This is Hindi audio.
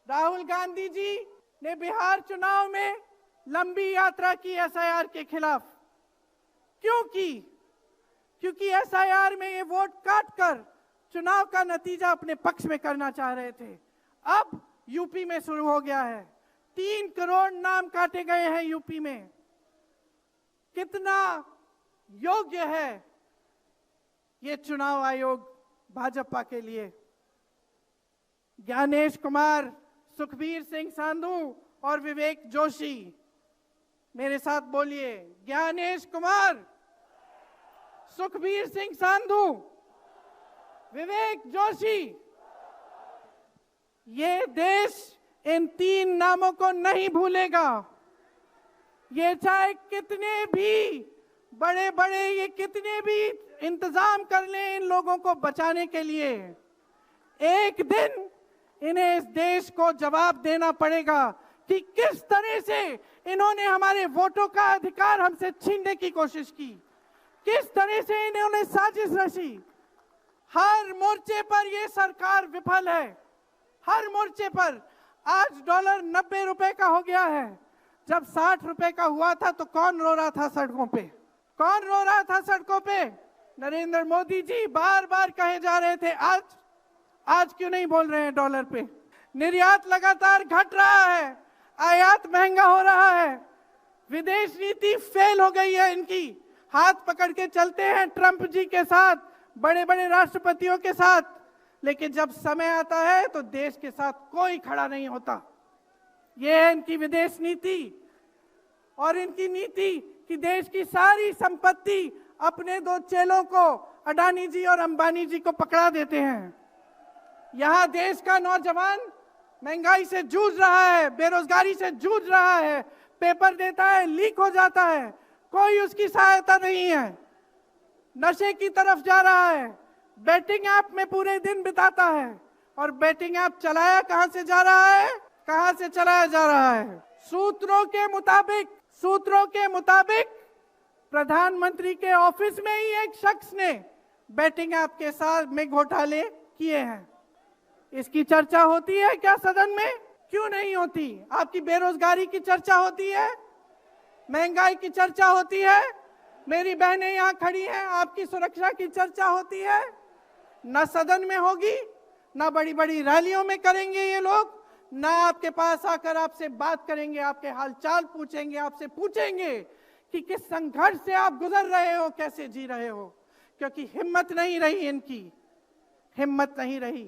राहुल गांधी जी ने बिहार चुनाव में लंबी यात्रा की एसआईआर के खिलाफ। क्यों की? क्योंकि एसआईआर में ये वोट काटकर चुनाव का नतीजा अपने पक्ष में करना चाह रहे थे। अब यूपी में शुरू हो गया है। 3 करोड़ नाम काटे गए हैं यूपी में। कितना योग्य है ये चुनाव आयोग भाजपा के लिए? ज्ञानेश कुमार, सुखबीर सिंह सांधू और विवेक जोशी, मेरे साथ बोलिए। ज्ञानेश कुमार, सुखबीर सिंह सांधू, विवेक जोशी। ये देश इन 3 नामों को नहीं भूलेगा। ये चाहे कितने भी बड़े बड़े ये कितने भी इंतजाम कर लें इन लोगों को बचाने के लिए, एक दिन इन्हें इस देश को जवाब देना पड़ेगा कि किस तरह से इन्होंने हमारे वोटों का अधिकार हमसे छीनने की कोशिश की, किस तरह से इन्होंने साजिश रची। हर मोर्चे पर ये सरकार विफल है, हर मोर्चे पर। आज डॉलर 90 रुपए का हो गया है। जब 60 रुपए का हुआ था तो कौन रो रहा था सड़कों पे? कौन रो रहा था सड़कों पे? नरेंद्र मोदी जी बार बार कहे जा रहे थे। आज क्यों नहीं बोल रहे हैं डॉलर पे? निर्यात लगातार घट रहा है, आयात महंगा हो रहा है, विदेश नीति फेल हो गई है इनकी। हाथ पकड़ के चलते हैं ट्रंप जी के साथ, बड़े बड़े राष्ट्रपतियों के साथ, लेकिन जब समय आता है तो देश के साथ कोई खड़ा नहीं होता। ये है इनकी विदेश नीति। और इनकी नीति कि देश की सारी संपत्ति अपने 2 चेलों को, अडानी जी और अंबानी जी को पकड़ा देते हैं। यहाँ देश का नौजवान महंगाई से जूझ रहा है, बेरोजगारी से जूझ रहा है, पेपर देता है, लीक हो जाता है, कोई उसकी सहायता नहीं है, नशे की तरफ जा रहा है, बेटिंग ऐप में पूरे दिन बिताता है। और बेटिंग ऐप चलाया कहां से जा रहा है? कहां से चलाया जा रहा है? सूत्रों के मुताबिक प्रधानमंत्री के ऑफिस में ही एक शख्स ने बेटिंग ऐप के साथ में घोटाले किए हैं। इसकी चर्चा होती है क्या सदन में? क्यों नहीं होती? आपकी बेरोजगारी की चर्चा होती है, महंगाई की चर्चा होती है, मेरी बहनें यहाँ खड़ी हैं, आपकी सुरक्षा की चर्चा होती है। न सदन में होगी, न बड़ी बड़ी रैलियों में करेंगे ये लोग, ना आपके पास आकर आपसे बात करेंगे, आपके हालचाल पूछेंगे, आपसे पूछेंगे कि किस संघर्ष से आप गुजर रहे हो, कैसे जी रहे हो। क्योंकि हिम्मत नहीं रही, इनकी हिम्मत नहीं रही।